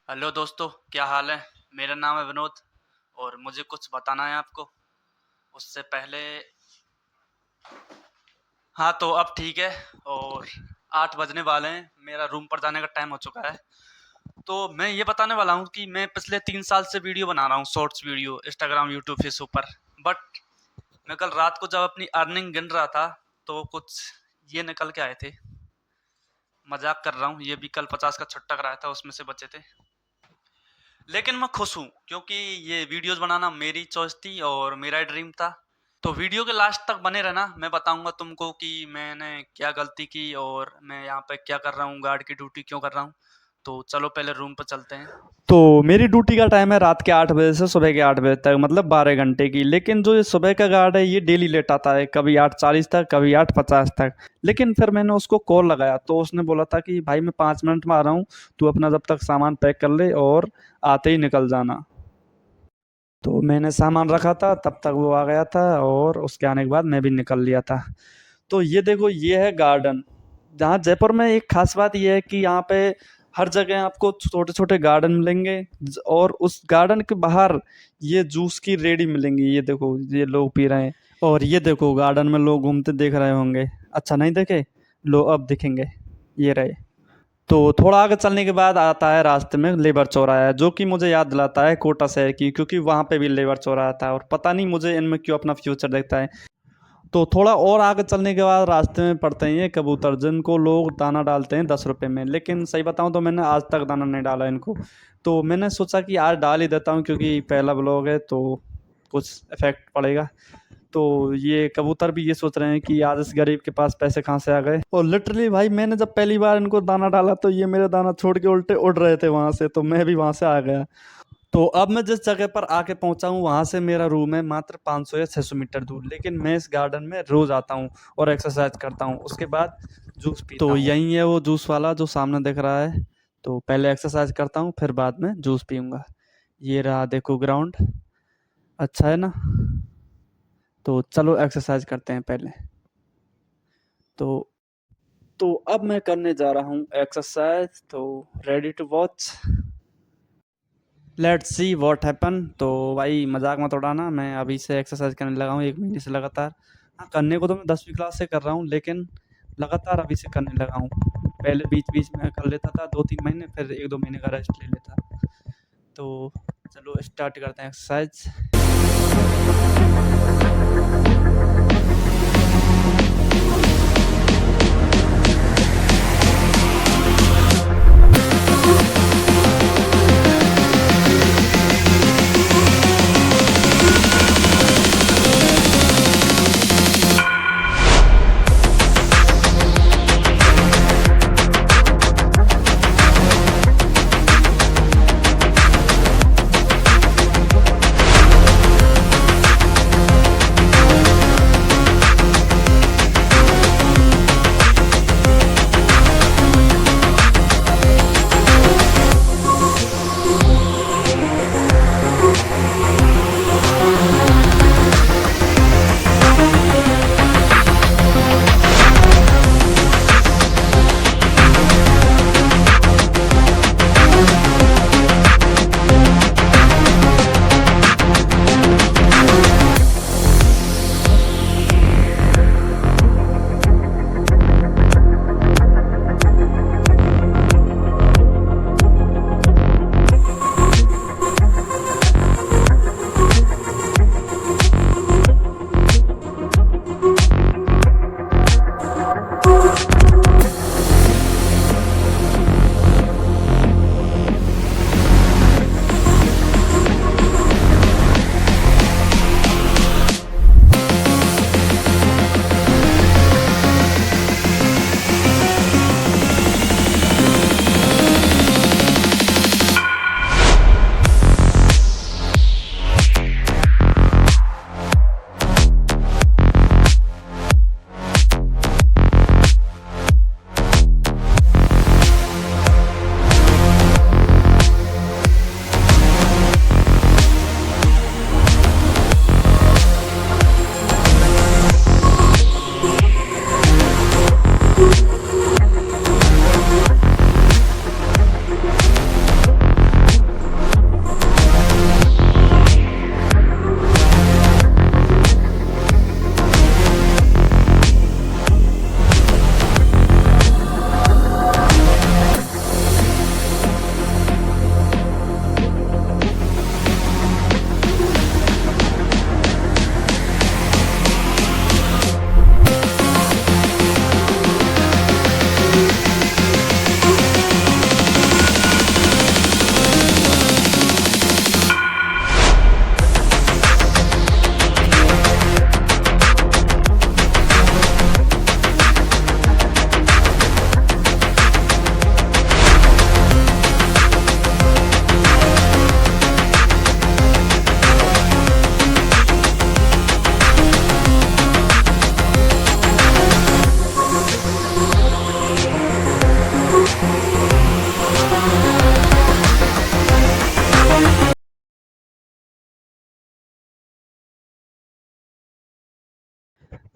Hello दोस्तों, क्या हाल है। मेरा नाम है विनोद और मुझे कुछ बताना है आपको। उससे पहले हाँ, तो अब ठीक है। और 8 बजने वाले हैं, मेरा रूम पर जाने का टाइम हो चुका है। तो मैं ये बताने वाला हूँ कि मैं पिछले 3 साल से वीडियो बना रहा हूँ, shorts video Instagram, YouTube, Facebook पर। बट मैं कल रात को जब अपनी अर्निंग गिन रहा था तो कुछ ये निकल के आए थे। मजाक कर रहा हूँ, ये भी कल 50 का छुट्टा कराया था, उसमें से बचे थे। लेकिन मैं खुश हूँ क्योंकि ये वीडियोस बनाना मेरी चॉइस थी और मेरा ड्रीम था। तो वीडियो के लास्ट तक बने रहना, मैं बताऊंगा तुमको कि मैंने क्या गलती की और मैं यहाँ पे क्या कर रहा हूँ, गार्ड की ड्यूटी क्यों कर रहा हूँ। तो चलो पहले रूम पर चलते हैं। तो मेरी ड्यूटी का टाइम है रात के 8 बजे से सुबह के 8 बजे तक, मतलब 12 घंटे की। लेकिन जो ये सुबह का गार्ड है ये डेली लेट आता है, कभी 8:40 तक, कभी 8:50 तक। लेकिन फिर मैंने उसको कॉल लगाया तो उसने बोला था कि भाई मैं 5 मिनट में आ रहा हूँ, तू अपना जब तक सामान पैक कर ले और आते ही निकल जाना। तो मैंने सामान रखा था, तब तक वो आ गया था और उसके आने के बाद मैं भी निकल लिया था। तो ये देखो, ये है गार्डन। जहाँ जयपुर में एक खास बात ये है कि यहाँ पे हर जगह आपको छोटे छोटे गार्डन मिलेंगे। और उस गार्डन के बाहर ये जूस की रेडी मिलेंगी। ये देखो, ये लोग पी रहे हैं। और ये देखो, गार्डन में लोग घूमते देख रहे होंगे। अच्छा नहीं देखे? लो अब दिखेंगे। ये रहे। तो थोड़ा आगे चलने के बाद आता है रास्ते में लेबर चौराहा, जो कि मुझे याद दिलाता है कोटा शहर की, क्योंकि वहाँ पे भी लेबर चौराहा था और पता नहीं मुझे इनमें क्यों अपना फ्यूचर देखता है। तो थोड़ा और आगे चलने के बाद रास्ते में पड़ते हैं ये कबूतर, जिनको लोग दाना डालते हैं 10 रुपये में। लेकिन सही बताऊं तो मैंने आज तक दाना नहीं डाला इनको। तो मैंने सोचा कि आज डाल ही देता हूं, क्योंकि पहला ब्लॉग है तो कुछ इफेक्ट पड़ेगा। तो ये कबूतर भी ये सोच रहे हैं कि आज इस गरीब के पास पैसे कहाँ से आ गए। और लिटरली भाई, मैंने जब पहली बार इनको दाना डाला तो ये मेरे दाना छोड़ के उल्टे उड़ रहे थे वहां से, तो मैं भी वहां से आ गया। तो अब मैं जिस जगह पर आके पहुंचा हूँ वहां से मेरा रूम है मात्र 500 या 600 मीटर दूर। लेकिन मैं इस गार्डन में रोज आता हूँ और एक्सरसाइज करता हूँ, उसके बाद जूस पीता हूँ। तो यही है वो जूस वाला जो सामने दिख रहा है। तो पहले एक्सरसाइज करता हूँ, फिर बाद में जूस पीऊंगा। ये रहा, देखो ग्राउंड। अच्छा है ना? तो चलो एक्सरसाइज करते हैं पहले। तो तो अब मैं करने जा रहा हूँ एक्सरसाइज। तो ready to watch, let's see what happen. तो भाई मजाक मत उड़ाना, मैं अभी से एक्सरसाइज करने लगा हूँ 1 महीने से लगातार। हाँ, करने को तो मैं 10वीं क्लास से कर रहा हूँ, लेकिन लगातार अभी से करने लगा हूँ। पहले बीच बीच में कर लेता था 2-3 महीने, फिर 1-2 महीने का रेस्ट ले लेता। तो चलो स्टार्ट करते हैं एक्सरसाइज।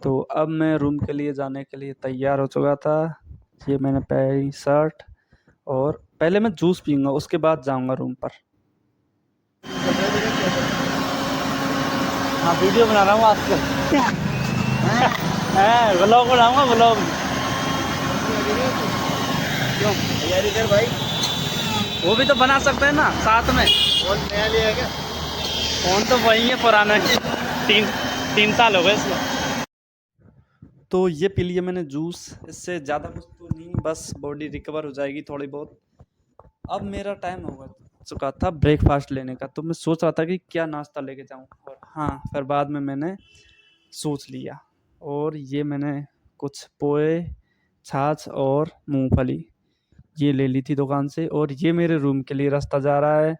तो अब मैं रूम के लिए जाने के लिए तैयार हो चुका था। ये मैंने पहनी शर्ट और पहले मैं जूस पीऊँगा, उसके बाद जाऊँगा रूम पर। हाँ, वीडियो बना रहा हूँ आजकल। व्लॉग बनाऊँगा, व्लॉग। क्यों? तैयारी कर भाई। वो भी तो बना सकते हैं ना साथ में। फोन नया लिया क्या? फ़ोन तो वही है पुराना ही। 3 साल हो गए इसको। तो ये पी लिया मैंने जूस, इससे ज़्यादा कुछ तो नहीं, बस बॉडी रिकवर हो जाएगी थोड़ी बहुत। अब मेरा टाइम हो चुका था ब्रेकफास्ट लेने का, तो मैं सोच रहा था कि क्या नाश्ता लेके जाऊँ, और हाँ, फिर बाद में मैंने सोच लिया, और ये मैंने कुछ पोहे, छाछ और मूंगफली ये ले ली थी दुकान से, और ये मेरे रूम के लिए रास्ता जा रहा है।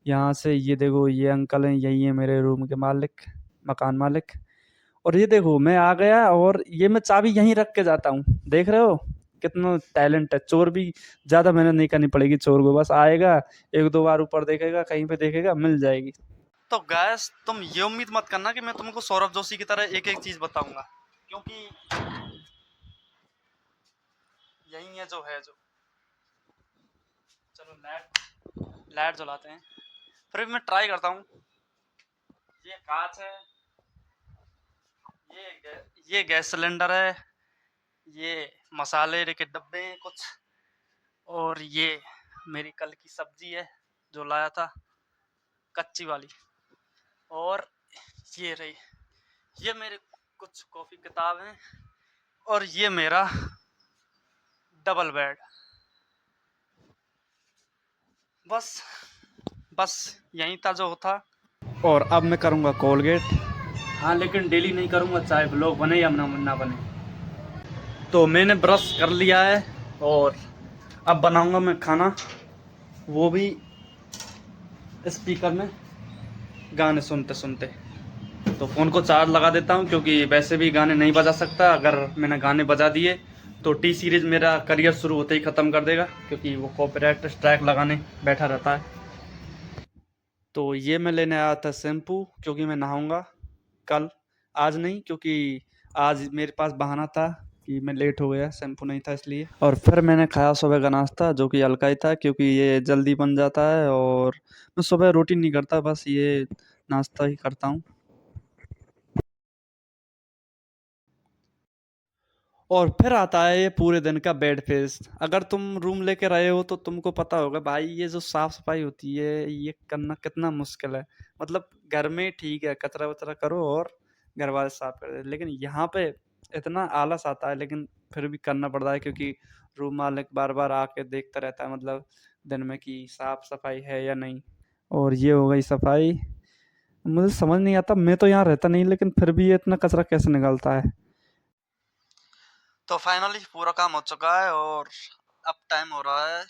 यहाँ से ये देखो, ये अंकल हैं, यही है मेरे रूम के मालिक, मकान मालिक। और ये देखो मैं आ गया, और ये मैं चाबी यहीं रख के जाता हूँ। देख रहे हो कितना टैलेंट है। चोर भी ज़्यादा मेहनत नहीं करनी पड़ेगी चोर को, बस आएगा, एक दो बार ऊपर देखेगा, कहीं पे देखेगा, मिल जाएगी। तो गैस, तुम ये उम्मीद मत करना कि मैं तुमको सौरभ जोशी की तरह एक एक चीज बताऊंगा, क्योंकि यही है जो है जो। चलो लाइट लाइट जलाते हैं, फिर भी मैं ट्राई करता हूँ। ये कांच है, ये गैस सिलेंडर है, ये मसाले के डब्बे हैं कुछ, और ये मेरी कल की सब्जी है जो लाया था, कच्ची वाली। और ये रही, ये मेरे कुछ कॉपी किताब हैं, और ये मेरा डबल बेड। बस बस यही था जो था। और अब मैं करूँगा कोलगेट। हाँ, लेकिन डेली नहीं करूँगा, चाहे ब्लॉग बने या ना बने। तो मैंने ब्रश कर लिया है, और अब बनाऊँगा मैं खाना, वो भी स्पीकर में गाने सुनते सुनते। तो फ़ोन को चार्ज लगा देता हूँ, क्योंकि वैसे भी गाने नहीं बजा सकता। अगर मैंने गाने बजा दिए तो टी सीरीज़ मेरा करियर शुरू होते ही ख़त्म कर देगा, क्योंकि वो कॉपीराइट स्ट्राइक लगाने बैठा रहता है। तो ये मैं लेने आया था शैम्पू, क्योंकि मैं नहाऊँगा कल, आज नहीं, क्योंकि आज मेरे पास बहाना था कि मैं लेट हो गया, शैम्पू नहीं था इसलिए। और फिर मैंने खाया सुबह का नाश्ता, जो कि हल्का ही था, क्योंकि ये जल्दी बन जाता है, और मैं सुबह रोटी नहीं करता, बस ये नाश्ता ही करता हूँ। और फिर आता है ये पूरे दिन का बैड फेस। अगर तुम रूम लेके रहे हो तो तुमको पता होगा भाई, ये जो साफ सफाई होती है ये करना कितना मुश्किल है। मतलब घर में ठीक है, कचरा वचरा करो और घर वाले साफ कर दे, लेकिन यहाँ पे इतना आलस आता है, लेकिन फिर भी करना पड़ता है, क्योंकि रूम मालिक बार बार आके देखता रहता है, मतलब दिन में कि साफ सफाई है या नहीं। और ये हो गई सफाई। मुझे समझ नहीं आता, मैं तो यहाँ रहता नहीं, लेकिन फिर भी ये इतना कचरा कैसे निकलता है। तो फाइनली पूरा काम हो चुका है, और अब टाइम हो रहा है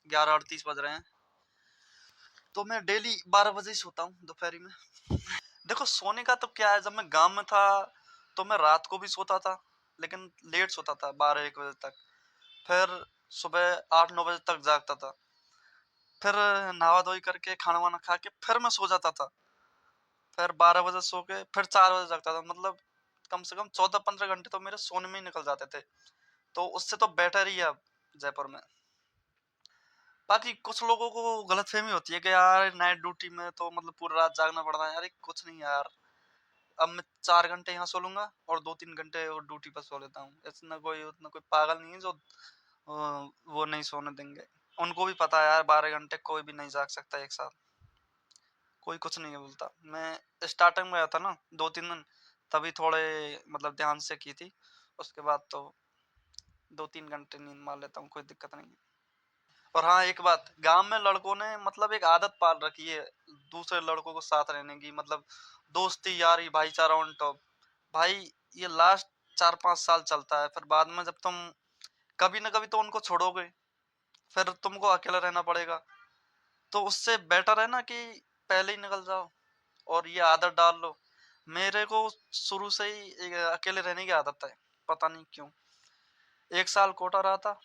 11:38 बज रहे हैं। तो मैं डेली 12 बजे ही सोता हूँ दोपहरी में। देखो, सोने का तो क्या है, जब मैं गांव में था तो मैं रात को भी सोता था, लेकिन लेट सोता था, 12-1 बजे तक। फिर सुबह 8-9 बजे तक जागता था। फिर नहा धोई करके खाना वाना खा के फिर मैं सो जाता था। फिर 12 बजे सो के फिर 4 बजे जागता था। मतलब कम से कम 14-15 घंटे तो मेरे सोने में ही निकल जाते थे। तो उससे तो बेटर ही है अब जयपुर में। बाकी कुछ लोगों को गलतफहमी होती है कि यार नाइट ड्यूटी में तो मतलब पूरी रात जागना पड़ता है। अरे कुछ नहीं यार, अब मैं 4 घंटे यहाँ सो लूंगा और 2-3 घंटे और ड्यूटी पर सो लेता हूँ। उतना कोई पागल नहीं है जो वो नहीं सोने देंगे। उनको भी पता है यार, 12 घंटे कोई भी नहीं जाग सकता एक साथ। कोई कुछ नहीं बोलता। मैं स्टार्टिंग में आया था ना 2-3 दिन, तभी थोड़े मतलब ध्यान से की थी। उसके बाद तो 2-3 घंटे नींद मार लेता हूँ, कोई दिक्कत नहीं है। और हाँ, एक बात, गांव में लड़कों ने मतलब एक आदत पाल रखी है दूसरे लड़कों को साथ रहने की। मतलब दोस्ती यारी भाईचारा ऑन टॉप। भाई, ये लास्ट 4-5 साल चलता है, फिर बाद में जब तुम कभी ना कभी तो उनको छोड़ोगे, फिर तुमको अकेला रहना पड़ेगा। तो उससे बेटर है ना कि पहले ही निकल जाओ और ये आदत डाल लो। मेरे को शुरू से ही अकेले रहने की आदत है, पता नहीं क्यों। 1 साल कोटा रहा था,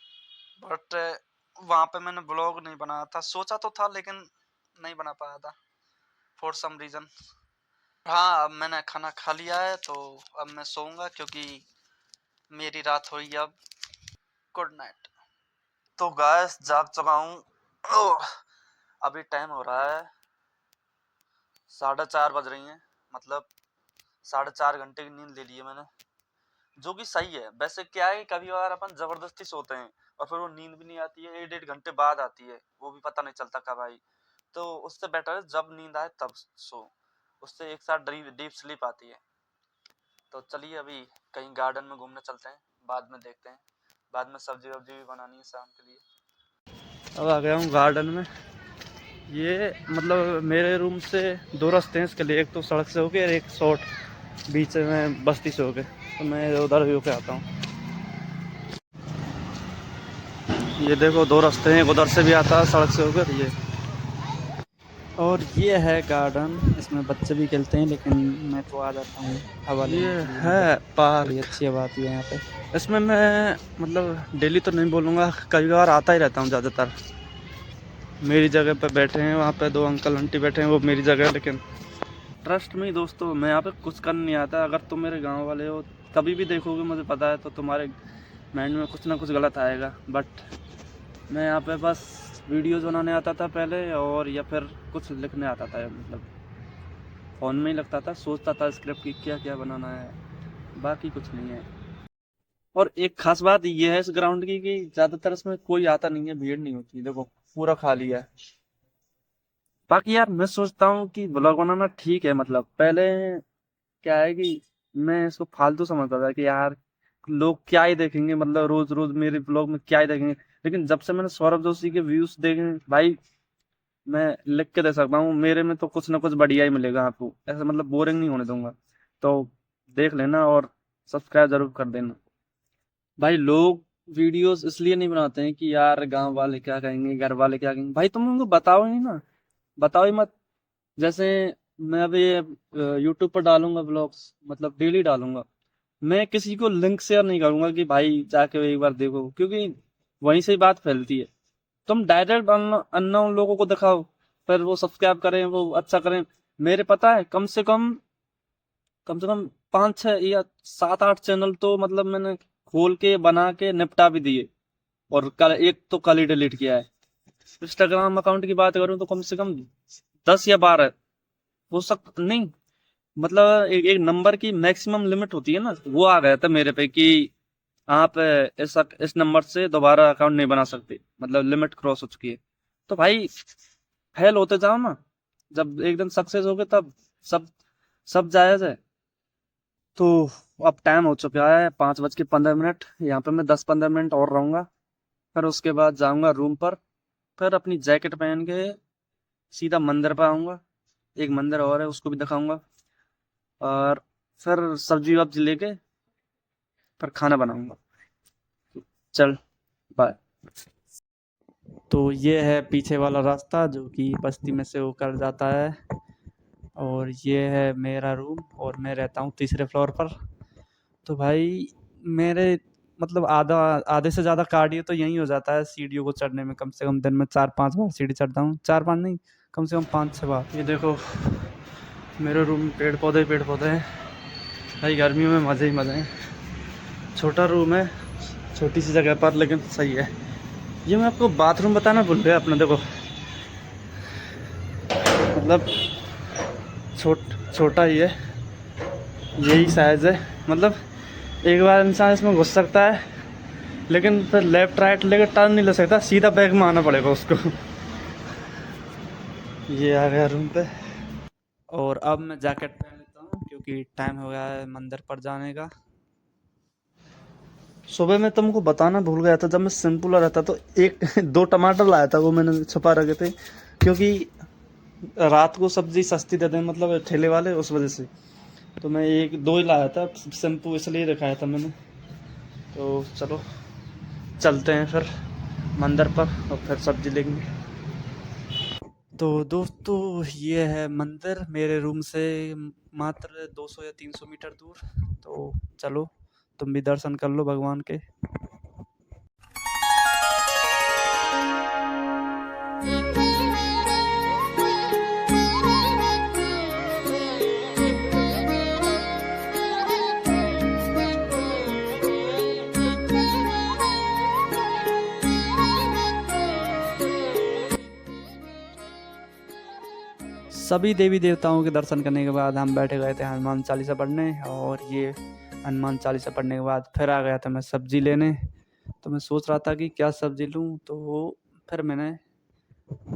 बट वहां पे मैंने ब्लॉग नहीं बनाया था। सोचा तो था, लेकिन नहीं बना पाया था फॉर सम रीजन। हाँ, अब मैंने खाना खा लिया है, तो अब मैं सोऊंगा क्योंकि मेरी रात हुई अब। Good night. तो गाइस जाग चुका हूँ। अभी टाइम हो रहा है 4:30 बज रही हैं। मतलब 4.5 घंटे की नींद ले ली है मैंने, जो कि सही है। वैसे क्या है कि कभी बार अपन जबरदस्ती सोते हैं और फिर वो नींद भी नहीं आती है, 1-1.5 घंटे बाद आती है, वो भी पता नहीं चलता कब आई। तो उससे बेटर है जब नींद आए तब सो, उससे एक साथ डीप स्लीप आती है। तो चलिए अभी कहीं गार्डन में घूमने चलते हैं, बाद में देखते हैं। बाद में सब्जी वब्जी भी बनानी है शाम के लिए। अब आ गया हूँ गार्डन में। ये मतलब मेरे रूम से 2 रास्ते हैं इसके लिए, एक तो सड़क से होके और एक शॉर्ट बीच में बस्ती से होके। तो मैं उधर ही होके आता हूँ। ये देखो 2 रास्ते हैं, उधर से भी आता है सड़क से होकर ये। और ये है गार्डन, इसमें बच्चे भी खेलते हैं, लेकिन मैं तो आ जाता हूँ हवा लेने ये के लिए। है पार्क। बड़ी अच्छी हवा आती है यहाँ पे। इसमें मैं मतलब डेली तो नहीं बोलूँगा, कभी कभार आता ही रहता हूँ ज़्यादातर। मेरी जगह पे बैठे हैं, वहाँ पे 2 अंकल आंटी बैठे हैं, वो मेरी जगह है। लेकिन ट्रस्ट में दोस्तों, मैं यहाँ पे कुछ कर नहीं आता। अगर तुम मेरे गांव वाले हो, कभी भी देखोगे मुझे पता है, तो तुम्हारे माइंड में कुछ ना कुछ गलत आएगा। बट मैं यहाँ पे बस वीडियोज़ बनाने आता था पहले, और या फिर कुछ लिखने आता था। मतलब फ़ोन में ही लगता था, सोचता था स्क्रिप्ट की क्या क्या बनाना है, बाकी कुछ नहीं है। और एक खास बात ये है इस ग्राउंड की कि ज़्यादातर इसमें कोई आता नहीं है, भीड़ नहीं होती। देखो पूरा खाली है। बाकी यार मैं सोचता हूँ कि ब्लॉग बनाना ठीक है। मतलब पहले क्या है कि मैं इसको फालतू समझता था कि यार लोग क्या ही देखेंगे, मतलब रोज रोज मेरे ब्लॉग में क्या ही देखेंगे। लेकिन जब से मैंने सौरभ जोशी के व्यूज देखे भाई, मैं लिख के दे सकता हूँ मेरे में तो कुछ ना कुछ बढ़िया ही मिलेगा आपको। ऐसा मतलब बोरिंग नहीं होने दूंगा। तो देख लेना और सब्सक्राइब जरूर कर देना। भाई लोग वीडियोस इसलिए नहीं बनाते हैं कि यार गांव वाले क्या कहेंगे, घर वाले क्या कहेंगे। भाई तुम उनको बताओ ही ना, बताओ ही मत। जैसे मैं अभी यूट्यूब पर डालूंगा ब्लॉग्स, मतलब डेली डालूंगा, मैं किसी को लिंक शेयर नहीं करूंगा कि भाई जाके एक बार देखो, क्योंकि वहीं से ही बात फैलती है। तुम डायरेक्ट अननोन लोगों को दिखाओ, फिर वो सब्सक्राइब करें, वो अच्छा करें। मेरे पता है कम से कम 5 6 या 7 8 चैनल तो मतलब मैंने खोल के बना के निपटा भी दिए, और कल एक तो कल ही डिलीट किया है। इंस्टाग्राम अकाउंट की बात करूं तो कम से कम 10 या 12 हो सक नहीं, मतलब एक नंबर की मैक्सिमम लिमिट होती है ना, वो आ गया था मेरे पे कि आप इस नंबर से दोबारा अकाउंट नहीं बना सकते, मतलब लिमिट क्रॉस हो चुकी है। तो भाई फेल होते जाओ ना, जब एक दिन सक्सेस हो गए तब सब सब जायज है। तो अब टाइम हो चुका है 5:15। यहाँ पे मैं 10 15 मिनट और रहूंगा, फिर उसके बाद जाऊंगा रूम पर। फिर अपनी जैकेट पहन के सीधा मंदिर पर आऊंगा। एक मंदिर और है, उसको भी दिखाऊंगा। और फिर सब्जी वब्जी लेके फिर खाना बनाऊंगा। चल बाय। तो ये है पीछे वाला रास्ता जो कि बस्ती में से होकर जाता है, और ये है मेरा रूम, और मैं रहता हूँ तीसरे फ्लोर पर। तो भाई मेरे मतलब आधे से ज़्यादा कार्डियो तो यहीं हो जाता है सीढ़ियों को चढ़ने में। कम से कम दिन में 4 5 बार सीढ़ी चढ़ता हूँ, 4 5 नहीं, कम से कम 5 6 बार। ये देखो मेरे रूम में पेड़ पौधे हैं भाई। गर्मियों में मज़े ही मज़े हैं। छोटा रूम है, छोटी सी जगह पर, लेकिन सही है। ये मैं आपको बाथरूम बताना भूल गया अपना। देखो मतलब छोटा ही है, यही साइज़ है। मतलब एक बार इंसान इसमें घुस सकता है, लेकिन फिर लेफ्ट राइट लेकर टर्न नहीं ले सकता, सीधा बैग में आना पड़ेगा उसको। ये आ गया रूम पे, और अब मैं जैकेट पहन लेता हूँ क्योंकि टाइम हो गया है मंदिर पर जाने का। सुबह मैं तुमको बताना भूल गया था, जब मैं सिंपल रहता तो 1 2 टमाटर लाया था, वो मैंने छुपा रखे थे, क्योंकि रात को सब्जी सस्ती देते हैं मतलब ठेले वाले, उस वजह से। तो मैं 1 2 ही लाया था, शैम्पू इसलिए रखाया था मैंने। तो चलो चलते हैं फिर मंदिर पर, और फिर सब्जी लेंगे। तो दोस्तों ये है मंदिर, मेरे रूम से मात्र 200 या 300 मीटर दूर। तो चलो तुम भी दर्शन कर लो भगवान के। सभी देवी देवताओं के दर्शन करने के बाद हम बैठे गए थे हनुमान चालीसा पढ़ने, और ये हनुमान चालीसा पढ़ने के बाद फिर आ गया था मैं सब्जी लेने। तो मैं सोच रहा था कि क्या सब्जी लूँ, तो फिर मैंने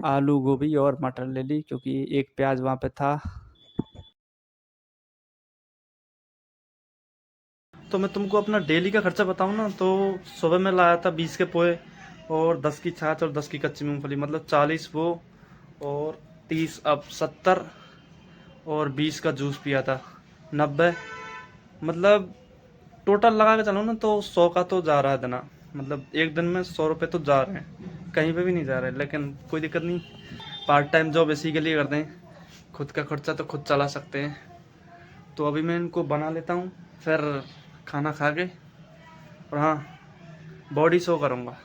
आलू गोभी और मटर ले ली, क्योंकि एक प्याज वहाँ पे था। तो मैं तुमको अपना डेली का खर्चा बताऊँ ना, तो सुबह में लाया था 20 के पोहे और 10 की छाछ और 10 की कच्ची मूंगफली, मतलब 40 वो, और 30 अब 70, और 20 का जूस पिया था 90, मतलब टोटल लगा के चलो ना तो 100 का तो जा रहा है इतना। मतलब एक दिन में 100 रुपये तो जा रहे हैं, कहीं पे भी नहीं जा रहे, लेकिन कोई दिक्कत नहीं, पार्ट टाइम जॉब इसी के लिए करते हैं, खुद का खर्चा तो खुद चला सकते हैं। तो अभी मैं इनको बना लेता हूँ, फिर खाना खा के, और हाँ, बॉडी शो करूँगा।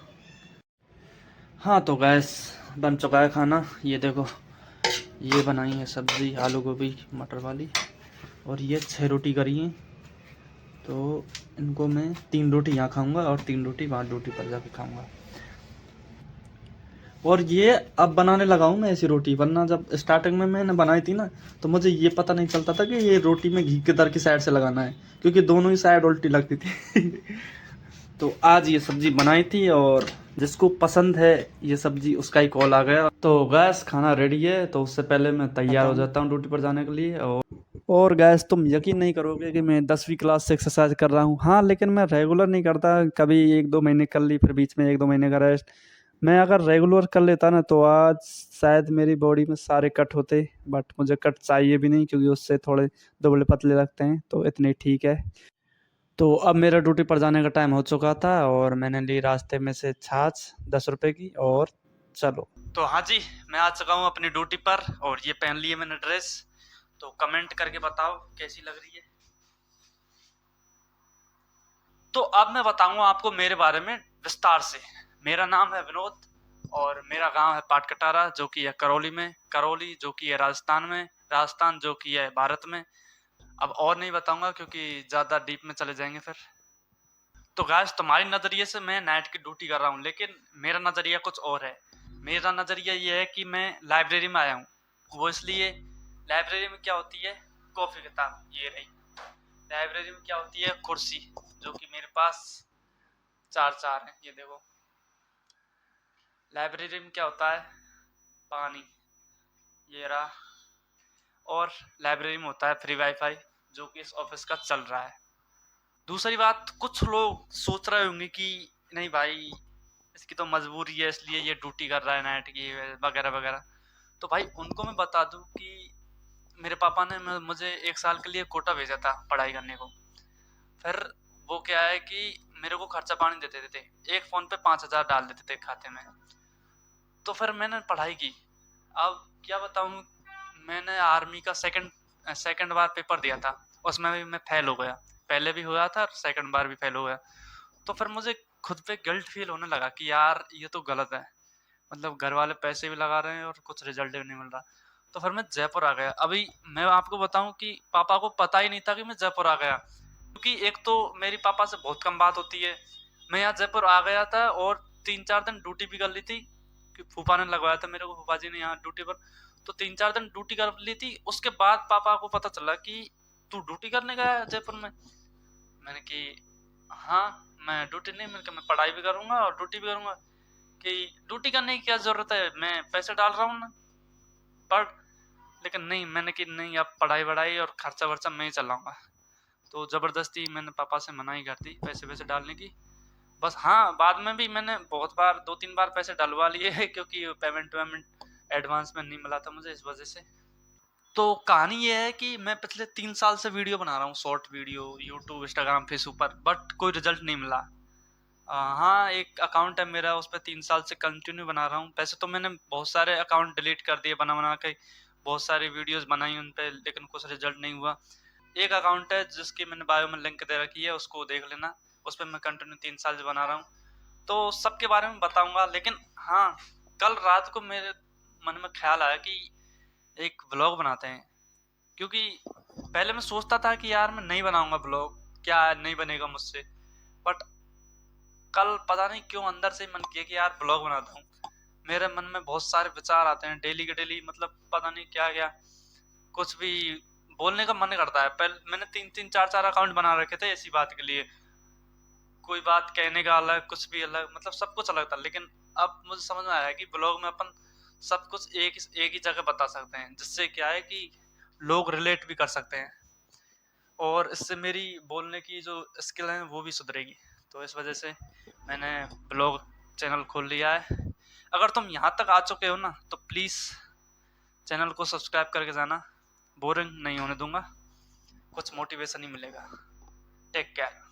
हाँ तो गैस बन चुका है खाना, ये देखो, ये बनाई है सब्ज़ी आलू गोभी मटर वाली, और ये 6 रोटी करी हैं। तो इनको मैं 3 रोटी यहाँ खाऊंगा और 3 रोटी वहाँ ड्यूटी पर जाके खाऊंगा। और ये अब बनाने लगा हूँ मैं ऐसी रोटी, वरना जब स्टार्टिंग में मैंने बनाई थी ना, तो मुझे ये पता नहीं चलता था कि ये रोटी में घी किधर की साइड से लगाना है, क्योंकि दोनों ही साइड उल्टी लगती थी। तो आज ये सब्जी बनाई थी, और जिसको पसंद है ये सब्जी उसका ही कॉल आ गया। तो गैस खाना रेडी है, तो उससे पहले मैं तैयार हो जाता हूँ ड्यूटी पर जाने के लिए। और गैस तुम यकीन नहीं करोगे कि मैं 10वीं क्लास से एक्सरसाइज कर रहा हूँ। हाँ, लेकिन मैं रेगुलर नहीं करता, कभी 1-2 महीने कर ली, फिर बीच में 1-2 महीने का रेस्ट। मैं अगर रेगुलर कर लेता ना, तो आज शायद मेरी बॉडी में सारे कट होते, बट मुझे कट चाहिए भी नहीं, क्योंकि उससे थोड़े दुबले पतले लगते हैं, तो इतने ठीक है। तो अब मेरा ड्यूटी पर जाने का टाइम हो चुका था, और मैंने ली रास्ते में से छाछ 10 रुपए की, और चलो। तो हाँ जी, मैं आ चुका हूँ अपनी ड्यूटी पर, और ये पहन ली है मैंने ड्रेस। तो कमेंट करके बताओ कैसी लग रही है। तो अब मैं बताऊंगा आपको मेरे बारे में विस्तार से। मेरा नाम है विनोद, और मेरा गांव है पाटकटारा, जो कि है करौली में, करौली जो कि है राजस्थान में, राजस्थान जो कि है भारत में। अब और नहीं बताऊंगा, क्योंकि ज़्यादा डीप में चले जाएंगे फिर। तो गाइस, तुम्हारी नज़रिए से मैं नाइट की ड्यूटी कर रहा हूँ, लेकिन मेरा नज़रिया कुछ और है। मेरा नज़रिया ये है कि मैं लाइब्रेरी में आया हूँ। वो इसलिए, लाइब्रेरी में क्या होती है, कॉफ़ी किताब ये रही। लाइब्रेरी में क्या होती है, कुर्सी, जो कि मेरे पास 4 हैं, ये देखो। लाइब्रेरी में क्या होता है, पानी, ये रहा। और लाइब्रेरी में होता है फ्री वाईफाई, जो कि इस ऑफिस का चल रहा है। दूसरी बात, कुछ लोग सोच रहे होंगे कि नहीं भाई, इसकी तो मजबूरी है इसलिए ये ड्यूटी कर रहा है नाइट की, वगैरह वगैरह। तो भाई उनको मैं बता दूं कि मेरे पापा ने मुझे 1 साल के लिए कोटा भेजा था पढ़ाई करने को। फिर वो क्या है कि मेरे को खर्चा पानी देते थे, एक फ़ोन पे 5,000 डाल देते थे खाते में। तो फिर मैंने पढ़ाई की। अब क्या बताऊँ, मैंने आर्मी का सेकंड बार पेपर दिया था, उसमें भी मैं फेल हो गया। पहले भी हुआ था, सेकंड बार भी फेल हो गया। तो फिर मुझे खुद पे गिल्ट फील होने लगा कि यार ये तो गलत है, मतलब घर वाले पैसे भी लगा रहे हैं और कुछ रिजल्ट भी नहीं मिल रहा। तो फिर मैं जयपुर आ गया। अभी मैं आपको बताऊं कि पापा को पता ही नहीं था कि मैं जयपुर आ गया, क्योंकि एक तो मेरी पापा से बहुत कम बात होती है। मैं यहाँ जयपुर आ गया था, और 3-4 दिन ड्यूटी भी कर ली थी, कि फूफा ने लगवाया था मेरे को, फूफा जी ने यहाँ ड्यूटी पर। तो 3-4 दिन ड्यूटी कर ली थी, उसके बाद पापा को पता चला कि तू ड्यूटी करने गया है जयपुर में। मैंने कि हाँ, मैं ड्यूटी नहीं, मिलकर मैं पढ़ाई भी करूँगा और ड्यूटी भी करूँगा। कि ड्यूटी करने की क्या ज़रूरत है, मैं पैसे डाल रहा हूँ ना, पढ़। लेकिन नहीं, मैंने कि नहीं, अब पढ़ाई वढ़ाई और खर्चा वर्चा मैं ही चलाऊँगा। तो ज़बरदस्ती मैंने पापा से मनाही कर दी पैसे वैसे डालने की। बस हाँ, बाद में भी मैंने बहुत बार 2-3 बार पैसे डलवा लिए हैं, क्योंकि पेमेंट वेमेंट एडवांस में नहीं मिला था मुझे, इस वजह से। तो कहानी ये है कि मैं पिछले 3 साल से वीडियो बना रहा हूँ, short video, YouTube, Instagram, Facebook पर, बट कोई रिजल्ट नहीं मिला। हाँ, एक अकाउंट है मेरा, उस पर 3 साल से कंटिन्यू बना रहा हूँ। वैसे तो मैंने बहुत सारे अकाउंट डिलीट कर दिए, बना बना के बहुत सारी वीडियोस बनाई उन पे, लेकिन कुछ रिजल्ट नहीं हुआ। एक अकाउंट है जिसकी मैंने बायो में लिंक दे रखी है, उसको देख लेना। उस पर मैं कंटिन्यू 3 साल से बना रहा हूँ, तो सबके बारे में बताऊंगा। लेकिन हाँ, कल रात को मेरे मन में ख्याल आया कि एक ब्लॉग बनाते हैं, क्योंकि पहले मैं सोचता था कि यार मैं नहीं बनाऊंगा ब्लॉग, क्या नहीं बनेगा मुझसे। बट कल पता नहीं क्यों अंदर से मन किया कि यार ब्लॉग बनाता हूँ। मेरे मन में बहुत सारे विचार आते हैं डेली के डेली, मतलब पता नहीं क्या क्या। कुछ भी बोलने का मन करता है। पहले मैंने 3-3 4-4 अकाउंट बना रखे थे इसी बात के लिए। कोई बात कहने का अलग, कुछ भी अलग, मतलब सब कुछ अलग था। लेकिन अब मुझे समझ में आया कि ब्लॉग में अपन सब कुछ एक ही जगह बता सकते हैं, जिससे क्या है कि लोग रिलेट भी कर सकते हैं और इससे मेरी बोलने की जो स्किल है वो भी सुधरेगी। तो इस वजह से मैंने ब्लॉग चैनल खोल लिया है। अगर तुम यहाँ तक आ चुके हो ना तो प्लीज़ चैनल को सब्सक्राइब करके जाना। बोरिंग नहीं होने दूंगा, कुछ मोटिवेशन ही मिलेगा। Take care.